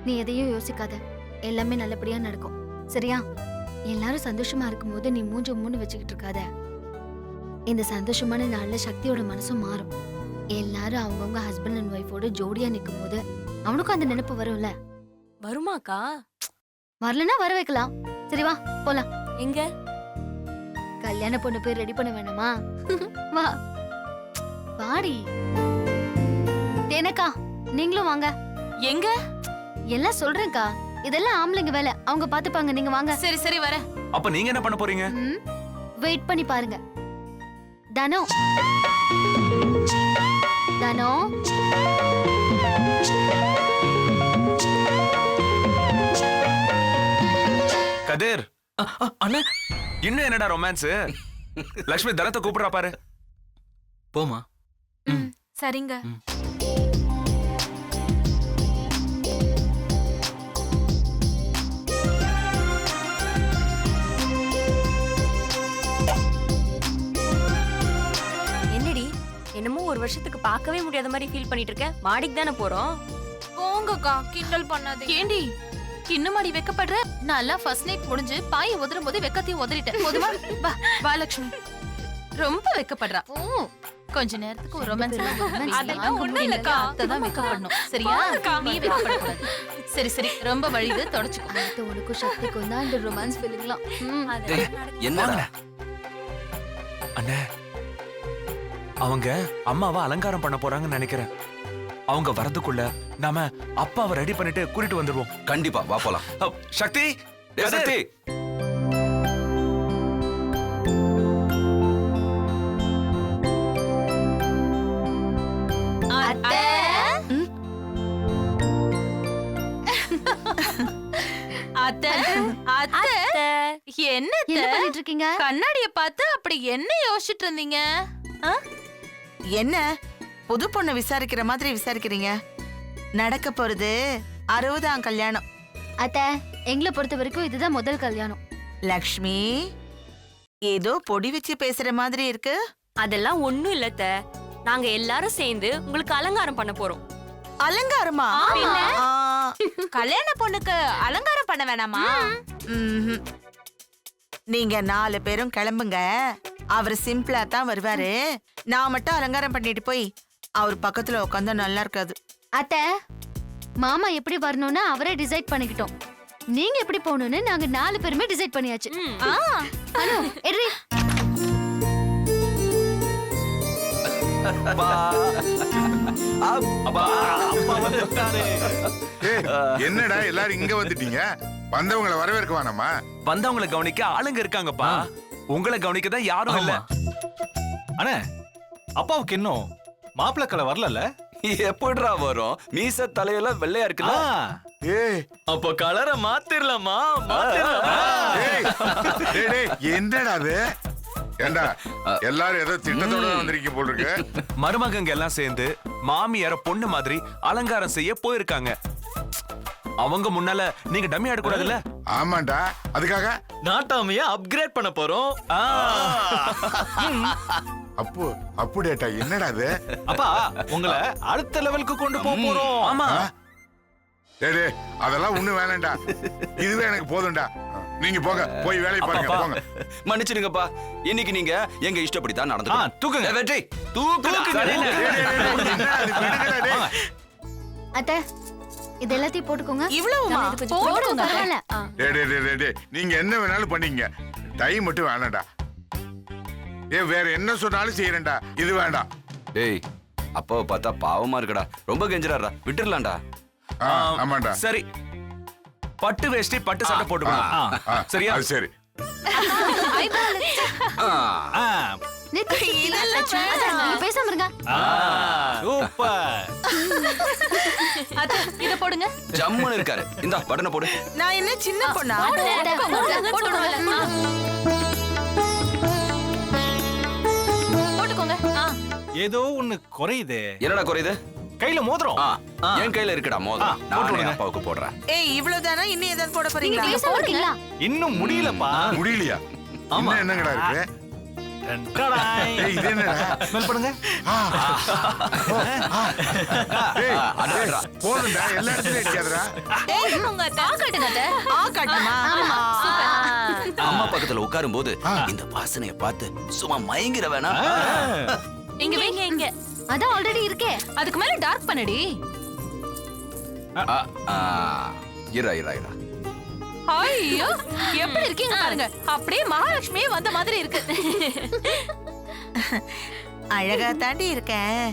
நீ எதையும் யோசிக்காத, எல்லாமே நல்லபடியா நடக்கும். சரியா? எல்லாரும் சந்தோஷமா இருக்கும்போது நீ மூஞ்ச வச்சுக்கிட்டு இருக்காத. இந்த சந்தோஷமான நாள்ல சக்தியோட மனசும் மாறும். எல்லாரும் அவங்கவுங்க ஹஸ்பண்ட் அண்ட் ஒய்ஃபோட ஜோடியா நிக்கும் போது அவனுக்கும் அந்த நினைப்பு வரும்ல. வருமாக்கா? வரலன்னா வர வைக்கலாம். சரி வா போலாம். எங்க? கல்யாண பொண்ணு போய் ரெடி பண்ண வேணாமா? வா வாடி. தேனக்கா நீங்களும் வாங்க. எங்க? எல்லாம் சொல்றேன்க்கா, இதெல்லாம் ஆம்பளைங்க வேலை, அவங்க பாத்துப்பாங்க. நீங்க வாங்க. சரி சரி வர. அப்ப நீங்க என்ன பண்ண போறீங்க? வெயிட் பண்ணி பாருங்க. தனோ தனோ கதிர், அண்ணா இன்னும் என்னடா ரொமான்ஸ்? லட்சுமி தனத்தை கூப்பிடுறா பாரு. போமா. சரிங்க. என்னடி என்னமோ ஒரு வருஷத்துக்கு பார்க்கவே முடியாத மாதிரி ஃபீல் பண்ணிட்டு இருக்க? மாடிக்கு தானே போறோம். போங்கக்கா, கிண்டல் பண்ணாதே. ஏண்டி இன்னும் மாடி வெக்கப்படுற? நல்லா ஃபர்ஸ்ட் நைட் முடிஞ்சு பாயை உதறும் போது வெக்கத்தையும் உதறிட்டேன். போதுமா? வா வா லட்சுமி. ரொம்ப வெக்கப்படுறா. கொஞ்ச நேரத்துக்கு ஒரு ரொமான்ஸ் அதெல்லாம் ஒண்ணும் இல்லக்கா. அதான் வெக்கப்படணும். சரியா? நீ வெக்கப்படக்கூடாது. சரி சரி, ரொம்ப வழிது தொடச்சுக்கோ. உனக்கும் சக்திக்கும் தான் இந்த ரொமான்ஸ் ஃபீலிங்லாம். என்னடா அண்ணே, அவங்க அம்மாவை அலங்காரம் பண்ண போறாங்கன்னு நினைக்கிறேன். அவங்க வரதுக்குள்ள நாம அப்பாவை ரெடி பண்ணிட்டு கூட்டிட்டு வந்துருவோம். கண்டிப்பா வா போலாம். சக்தி, சக்தி என்ன என்ன பண்ணிட்டு இருக்கீங்க? கண்ணாடிய பார்த்து அப்படி என்ன யோசிச்சுட்டு இருந்தீங்க? என்ன புது பொண்ணு விசாரிக்கிற மாதிரி விசாரிக்கிறீங்க? நடக்க போறது 60ஆம் கல்யாணம். அத்த, எங்களை பொறுத்த வரைக்கும் இதுதான் முதல் கல்யாணம். லக்ஷ்மி, ஏதோ பொடி வச்சு பேசுற மாதிரி இருக்கு. அதெல்லாம் ஒண்ணும் இல்ல அத்தை. நாங்க எல்லாரும் சேர்ந்து உங்களுக்கு அலங்காரம் பண்ண போறோம். அலங்காரமா? கல்யாண பொண்ணுக்கு அலங்காரம் பண்ண வேணாமா? நீங்க 4 பேரும் கிளம்புங்க. அவர் சிம்பிளா தான் வருவாரு. நான் மட்டும் அலங்காரம் பண்ணிட்டு போய் அவர் பக்கத்துல உட்காந்தா நல்லா இருக்காது. அத்த, மாமா எப்படி வரணும்னு அவரே டிசைட் பண்ணிக்கிட்டோம். நீங்க எப்படி போகணும்னு நாங்க 4 பேருமே டிசைட் பண்ணியாச்சு. அனு, எட்ரி. என்னடா எல்லாரும் இங்க வந்துட்டீங்க? வந்தவங்களை வரவேற்க வேணாமா? வந்தவங்களை கவனிக்க ஆளுங்க இருக்காங்கப்பா. உங்களை கவனிக்க தான் யாரும் இல்ல. அண்ணே, அப்பாவுக்கு இன்னும் மாப்பிள்ளை கலை வரல. எப்படிடா வரும்? மீச தலையெல்லாம் வெள்ளையா இருக்குல்ல. ஏய், அப்ப கலரை மாத்திரலாமா? என்னடா அது? ஏண்டா எல்லாரும் ஏதோ திட்டத்தோட வந்திருக்கீங்க போல இருக்கு. மருமகங்க எல்லாம் சேர்ந்து மாமியார பொண்ணு மாதிரி அலங்காரம் செய்ய போயிருக்காங்க. அவங்க முன்னால நீங்க டம்மி ஆடக்கூடாதுல்ல? ஆமாண்டா, அதுக்காக நாட்டாமைய அப்கிரேட் பண்ண போறோம். அப்படியேட்டா? என்னடா அது? அப்பா, உங்களை அடுத்த லெவலுக்கு கொண்டு போறோம். ஆமா. டேய், அதெல்லாம் ஒண்ணும் வேணாம்டா. இதுவே எனக்கு போதும்டா. நீங்க போங்க, போய் வேலையை பாருங்க. போங்க. மன்னிச்சிடுங்கப்பா, இன்னைக்கு நீங்க எங்க இஷ்டப்படி தான் நடந்துக்கணும். தூக்குங்க. வெற்றி தூக்குங்க. அத்த, இது எல்லாத்தையும் போட்டுக்கோங்க. இவ்வளவுமா? போடுங்க, பரவாயில்ல. டேய், நீங்க என்ன வேணாலும் பண்ணீங்க. டை மட்டும் வேணாம்டா. வேற என்ன சொன்னாலும் செய்யறேன்டா. இது வேண்டாம். டேய், அப்பாவை பார்த்தா பாவமா இருக்குடா. ரொம்ப கெஞ்சிராடா, விட்டுறலாம்டா. ஆமாண்டா. சரி, பட்டு வேஷ்டி பட்டு சட்டை போட்டுக்கணும். சரியா? சரி. பேசாம இருங்க. சூப்பர். இத போடுங்க. ஜம்முன்னு இருக்காரு. இந்தா பட்டனை போடு. நான் என்ன சின்ன பொண்ணா? போட்டுக்கோங்க. ஏதோ ஒண்ணு குறையுது. என்னடா குறையுது? கையில மோதிரம். என் கையில இருக்குடா மோதிரம். நான் அப்பாவுக்கு போடுறேன். ஏய், இவ்வளவுதானா? இன்னும் ஏதாவது போட போறீங்களா? பேசாம இருக்கீங்களா? இன்னும் முடியலப்பா. முடியலையா? இன்னும் என்னங்கடா இருக்கு? ஏய், இது என்னடா? ஸ்மெல் பண்ணுங்க. ஏய், அடடா. போதும்டா, எல்லா இடத்துலயும் அடிக்காதடா. காட்டுமா அம்மா பக்கத்துல உட்காரும் போது இந்த வாசனைய பார்த்து சும்மா மயங்கிற வேணா. இங்க வைங்க இங்க. அதான் ஆல்ரெடி இருக்கே. அதுக்கு மேல டார்க் பண்ணடி. இரா இரா இரா. ஐயோ எப்படி இருக்கீங்க பாருங்க. அப்படியே மகாலட்சுமியே வந்த மாதிரி இருக்கு. அழகா தாண்டி இருக்கேன்.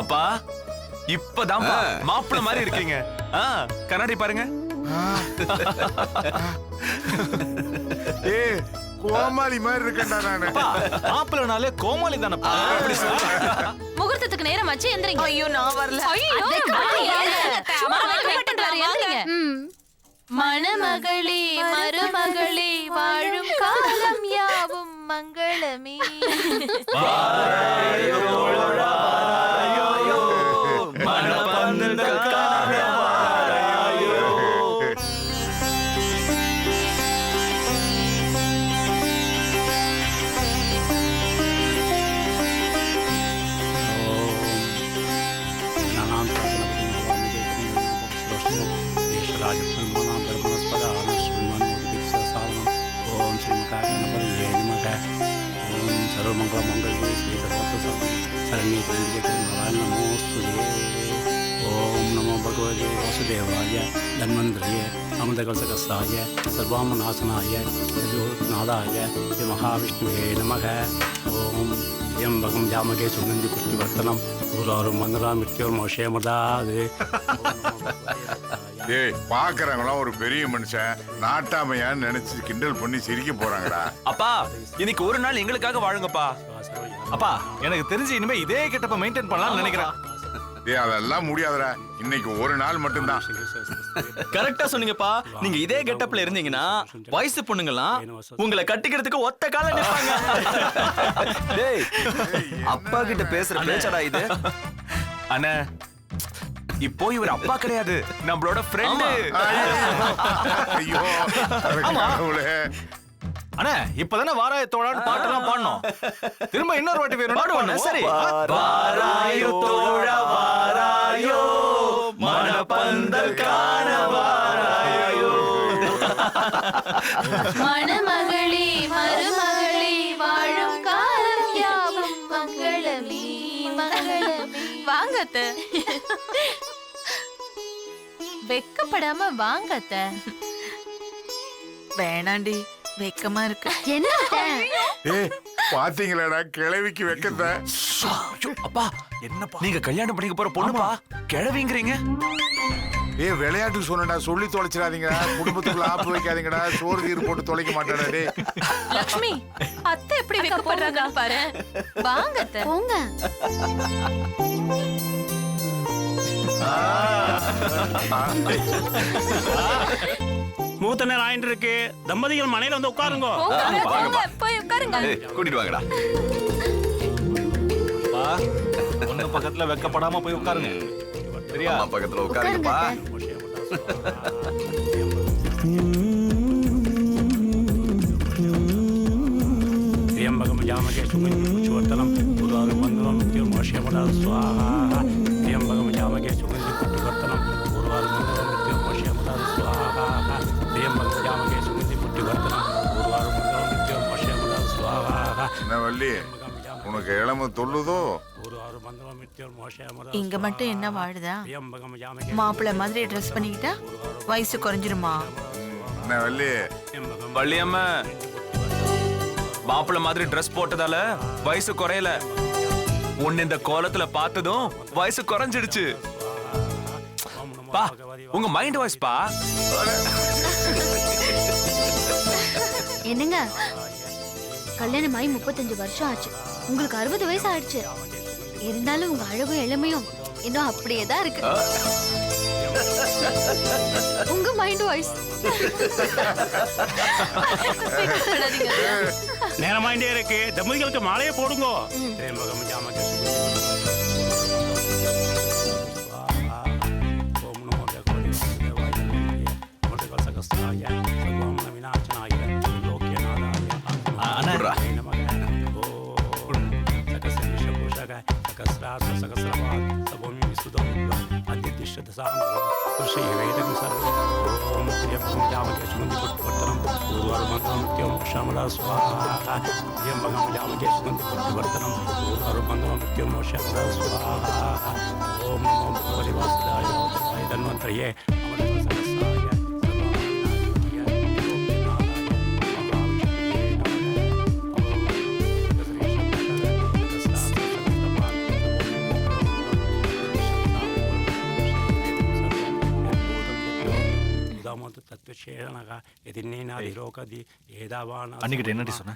அப்பா இப்பதான் மாப்பிள்ள மாதிரி இருக்கீங்க. கண்ணாடி பாருங்க. ஏய், கோமாளி மாதிரி இருக்கேன்டா நானு. மாப்பிள்ளனாலே கோமாளி தானப்பா. முகூர்த்தத்துக்கு நேரம் ஆச்சு. எந்திரிங்க. ஐயோ நான் வரல. ஐயோ சும்மா வெயிட் பண்றாரு. எந்திரிங்க. மணமகளே மருமகளே வாழும் காலம் யாவும் மங்களமே. सर्वमंगलमंगल्ये श्री सर्वत्र शरण्ये त्र्यंबके नारायण नमोस्तुते। ओम नमो भगवते वासुदेवाय धन्वन्तरये अमृतकलशकस्ताय सर्वामनाशनाय नादाय श्री महाविष्णुवे नमः। ओम त्र्यंबकं जामके सुगन्धि पुष्टिवर्धनम् उर्वारुकं वन्दनामि मृत्योर्मोक्षयमदात्। ஏய், பாக்குறவங்களாம் ஒரு பெரிய மனுஷன் நாட்டாமையான்னு நினைச்சு கிண்டல் பண்ணி சிரிக்க போறாங்கடா. அப்பா இன்னைக்கு ஒரு நாள் எங்களுக்காக வாழுங்கப்பா. அப்பா எனக்கு தெரிஞ்சு இனிமே இதே கெட்டப்ப மெயின்டைன் பண்ணலாம்னு நினைக்கிறேன். ஏய், அதெல்லாம் முடியாதுடா. இன்னைக்கு ஒரு நாள் மட்டும்தான். கரெக்டா சொன்னீங்கப்பா. நீங்க இதே கெட்டப்ல இருந்தீங்கன்னா வயசு பொண்ணுங்கலாம் உங்களை கட்டிக்கிறதுக்கு ஒத்த கால நிப்பாங்க. டேய், அப்பா கிட்ட பேசுற பேச்சடா இது. அண்ணா இப்போ இவர் அப்பா கிடையாது, நம்மளோட ஃப்ரெண்டு. ஐயோ கடவுளே. அண்ணா இப்பதானே வாராய தோழான்னு பாட்டெல்லாம் பாடணும். திரும்ப இன்னொரு வாட்டி வேணும் பாடுவானே. சரி. வாராயோ தோழா வாராயோ மணப்பந்தல் காண வாராயோ. மணமகளே மருமகளே வாழும் காலம் யாவும் மங்களமே மங்களமே. வாங்க அத்தை. வெக்கப்படாம வாங்க அத்தை. வேணாண்டி, வெக்கமா இருக்கு. என்ன அத்தை? ஏய், பாத்தீங்களாடா கிழவிக்கு வைக்கத்த. அப்பா என்னப்பா நீங்க கல்யாணம் பண்ணிக்க போற பொண்ணுப்பா கிழவிங்கிறீங்க. ஏய், விளையாட்டுக்கு சொன்னடா, சொல்லி தொலைச்சிடாதீங்கடா. குடும்பத்துக்குள்ள ஆப்பு வைக்காதீங்கடா. சோறு தீர் போட்டு தொலைக்க மாட்டாடா. டேய் லக்ஷ்மி அத்தை எப்படி வெக்கப்படுறாங்க பாரு. வாங்க அத்தை. போங்க. மூத்த நேரம் ஆயிட்டு இருக்கு. தம்பதிகள் மனையில வந்து உட்காருங்க. போய் உட்காருங்க. கூட்டிட்டு வாங்கடா. ஒண்ணு பக்கத்துல வெக்கப்படாம போய் உட்காருங்க. சரியா? அம்மா பக்கத்துல உட்காருங்கப்பா. त्र्यंबकं जामके सुगन्धिं पुष्टिवर्धनम् उर्वारुकं वन्दनामि मृत्योर्मोक्षयमदात् स्वाहा। त्र्यंबकं जामके सुगन्धिं पुष्टिवर्धनम् उर्वारुकं वन्दनामि मृत्योर्मोक्षयमदात् स्वाहा। त्र्यंबकं जामके सुगन्धिं पुष्टिवर्धनम् उर्वारुकं वन्दनामि मृत्योर्मोक्षयमदात् स्वाहा। என்ன வள்ளி, உனக்கு இளம தொல்லுதோ? இங்க மட்டும் என்ன வாழுதா? மாப்பிள்ளை மாதிரி ட்ரெஸ் பண்ணிக்கிட்டா வயசு குறைஞ்சிருமா? என்ன வள்ளி? வள்ளியம்மா மாப்பிள்ள மாதிரி ட்ரெஸ் போட்டதால வயசு குறையல. உன்ன இந்த கோலத்துல பார்த்ததும் வயசு குறைஞ்சிடுச்சு. பா உங்க மைண்ட் வாய்ஸ் பா. என்னங்க கல்யாணமாயி 35 வருஷம் ஆச்சு. உங்களுக்கு 60 வயசு ஆயிடுச்சு. இருந்தாலும் உங்க அழகும் இளமையும் இன்னும் அப்படியே தான் இருக்கு. உங்க மைண்ட் வாய்ஸ். நேரமாயிட்டே இருக்கு. தம்பதிகளுக்கு மாலையே போடுங்க. त्र्यंबकं जामके ओम नमो भगवते वासुदेवाय अमृतकलशकस्ताय सर्वमंगलविनाशाय அன்னிக்கிட்ட என்னடி சொன்ன?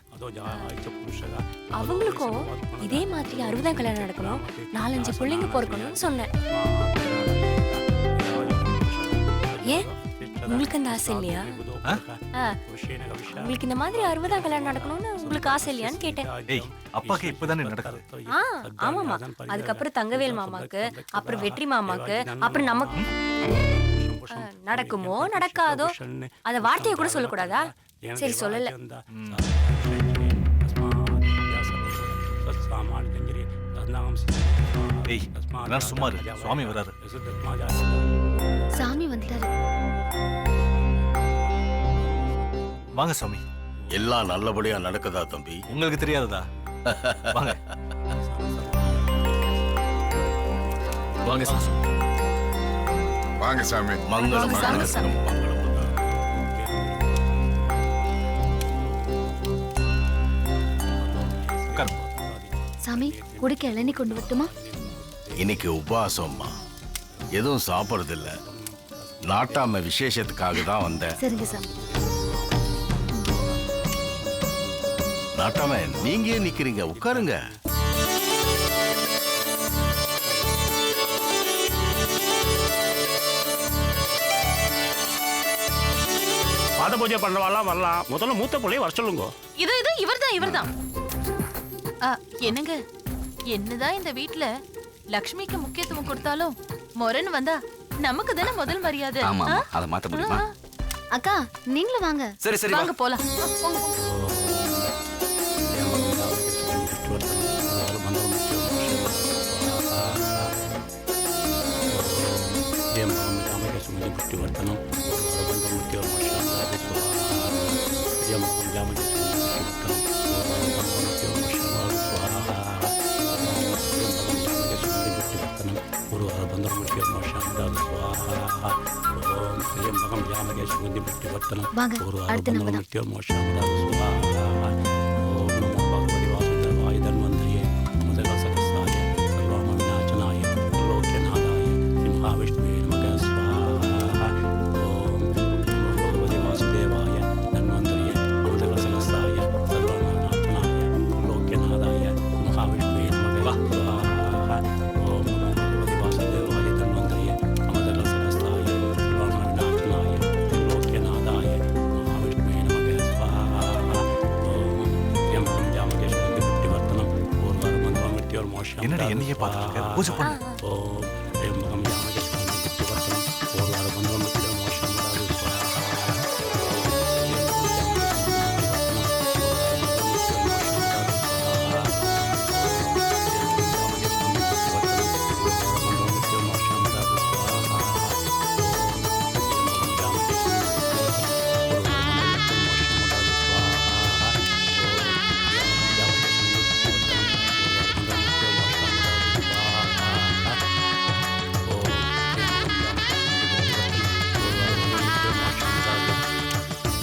அவங்களுக்கும் இதே மாதிரி 60ஆம் கல்யாணம் நடக்கணும், 4-5 பிள்ளைங்க பிறக்கணும்னு சொன்னேன். ஏன் உங்களுக்கு அந்த ஆசை இல்லையா? உங்களுக்கு இந்த மாதிரி 60ஆம் கல்யாணம் நடக்கணும்னு உங்களுக்கு ஆசை இல்லையான்னு கேட்டேன். ஏய், அப்பாக்கு இப்பதானே நடக்குது. ஆமாமா. அதுக்கப்புறம் தங்கவேல் மாமாக்கு, அப்புறம் வெற்றி மாமாக்கு, அப்புறம் நமக்கு நடக்குமோ நடக்காதோ அத வார்த்தையை கூட சொல்லக்கூடாதா? சரி, சொல்லல. ஏய், நான் சும்மா இரு. சுவாமி வராரு. சாமி வந்துட்டாரு. வாங்க சாமி. எல்லாம் நல்லபடியா நடக்குதா தம்பி? உங்களுக்கு தெரியாததா? வாங்க வாங்க சாமி. வாங்க சாமி. மங்களம் மங்களம். சாமி, குடிக்க இளநீ கொண்டு வரட்டுமா? இன்னைக்கு உபவாசம்மா, எதுவும் சாப்பிடுறது இல்ல. நாட்டாம விசேஷத்துக்காக தான் வந்தேன். சரிங்க சாமி. நாட்டாம நீங்க ஏன் நிக்கிறீங்க? உட்காருங்க. பாத பூஜை பண்றவாலாம் வரலாம். முதல்ல மூத்த பிள்ளைய வர சொல்லுங்க. இது இவர்தான். என்னங்க, என்னதான் இந்த வீட்ல லக்ஷ்மிக்கு முக்கியத்துவம் கொடுத்தாலும் மொரன் வந்தா நமக்கு தானே முதல் மரியாதை. ஆமா அத மாத்த முடியுமா? அக்கா, நீங்களும் வாங்க. சரி சரி வாங்க போலாம். வாங்க, அடுத்து நம்ம தான். என்னடா என்னையே பார்த்துட்டு இருக்க? பூஜை பண்ணு.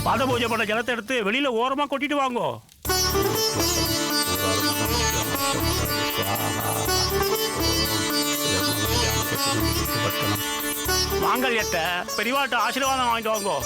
பாத பூஜை பண்ண ஜலத்தை எடுத்து வெளியில ஓரமா கொட்டிட்டு வாங்கோ. மாங்கல்யத்தை பெரியவாட்ட ஆசீர்வாதம் வாங்கிட்டு வாங்கோ.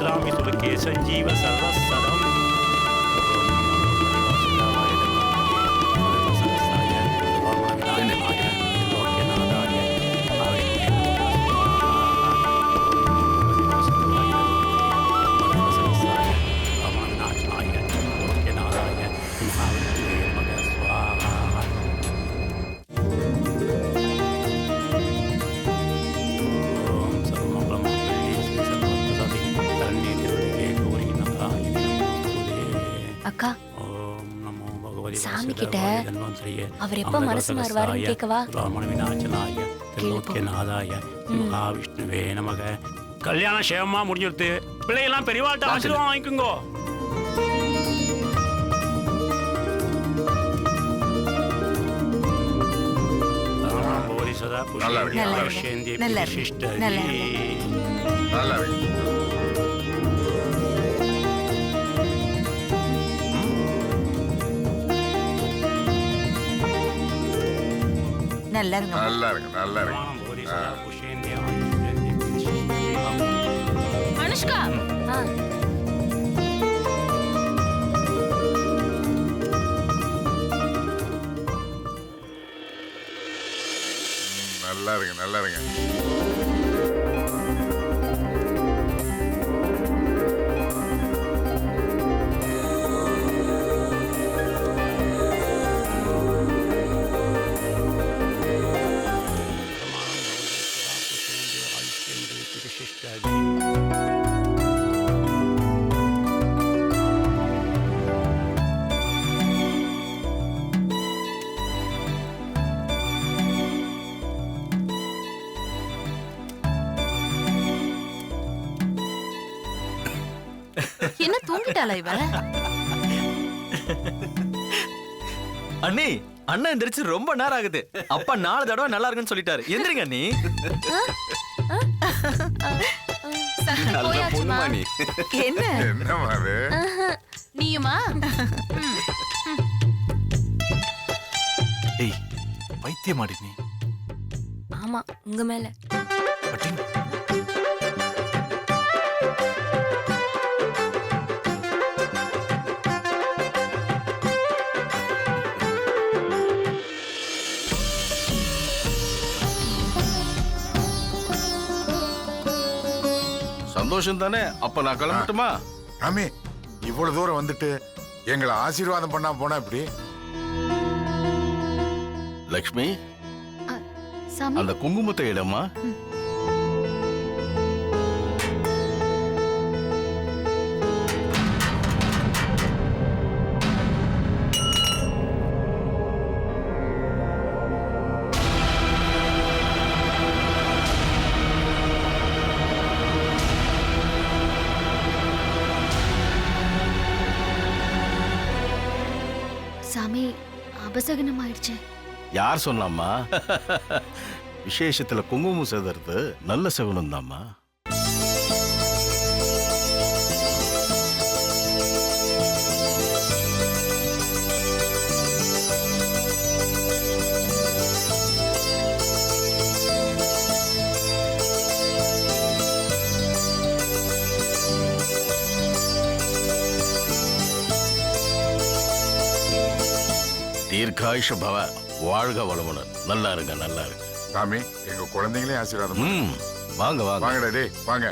நித்ராமி சுபகே சஞ்சீவ சர்வசரம் அக்கா சாமி கிட்ட அவர் எப்ப மனசு மாறுவாருன்னு கேட்கவா? மகாவிஷ்ணுவே நமக. கல்யாணம் சேவமா முடிஞ்சிருது. பிள்ளையெல்லாம் பெரியவாட்ட ஆசீர்வாதம் வாங்கிக்குங்கோ. நல்லா இருங்க நல்லா இருக்கு நல்லா இருக்கு அனுஷ்கா நல்லா இருக்கு நல்லா இருங்க. என்ன தூங்கிட்டாளா இவ? அண்ணி அண்ணன் எந்திரிச்சு ரொம்ப நேரம் ஆகுது. அப்பா 4 தடவை நல்லா இருக்குன்னு சொல்லிட்டாரு. எந்திரிங்க அண்ணி. நல்ல பொண்ணுமா நீ. என்ன என்னம்மா அது? நீயுமா? ஏய் பைத்தியமாடி நீ. ஆமா உங்க மேல. சந்தோஷம் தானே? அப்ப நான் கிளம்பட்டுமா? சாமி இவ்வளவு தூரம் வந்துட்டு எங்களை ஆசீர்வாதம் பண்ணா போனா இப்படி? லக்ஷ்மி சாமி அந்த குங்குமத்தை இடமா. சாமி அபசகனம் ஆயிடுச்சு. யார் சொன்னாமா? விசேஷத்துல குங்குமம் செதறது நல்ல சகுனம் தாம்மா. தீர்காயுஷ பவ, வாழ்க வளமுடன். நல்லா இருங்க நல்லா இருங்க. சாமி எங்க குழந்தைங்களே ஆசீர்வாதம் பண்ணுங்க. வாங்க வாங்க வாங்கடா டேய் வாங்க.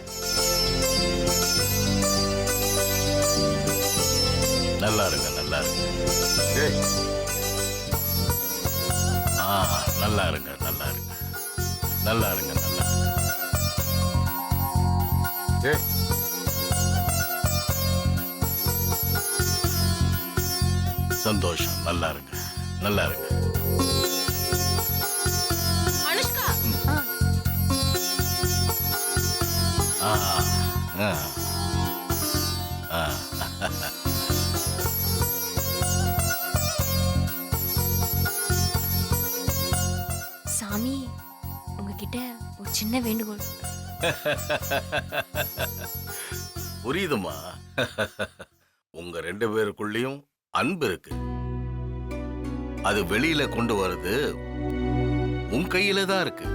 நல்லா இருங்க நல்லா இருங்க. டேய் நல்லா இருங்க நல்லா இருங்க நல்லா இருங்க நல்லா இருங்க. டேய் சந்தோஷம். நல்லா இருங்க நல்லா இருங்க. அனுஷ்கா சாமி உங்ககிட்ட ஒரு சின்ன வேண்டுகோள். புரியுதுமா. உங்க 2 பேருக்குள்ளயும் அன்பு இருக்கு. அது வெளியில கொண்டு வர்றது உன் கையில தான் இருக்கு.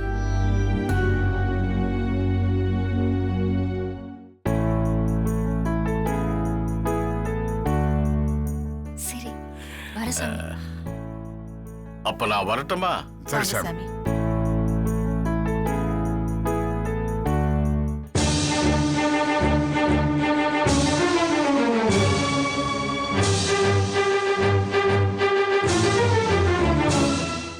அப்ப நான் வரட்டுமா? சரி வாங்க சாமி. சாமி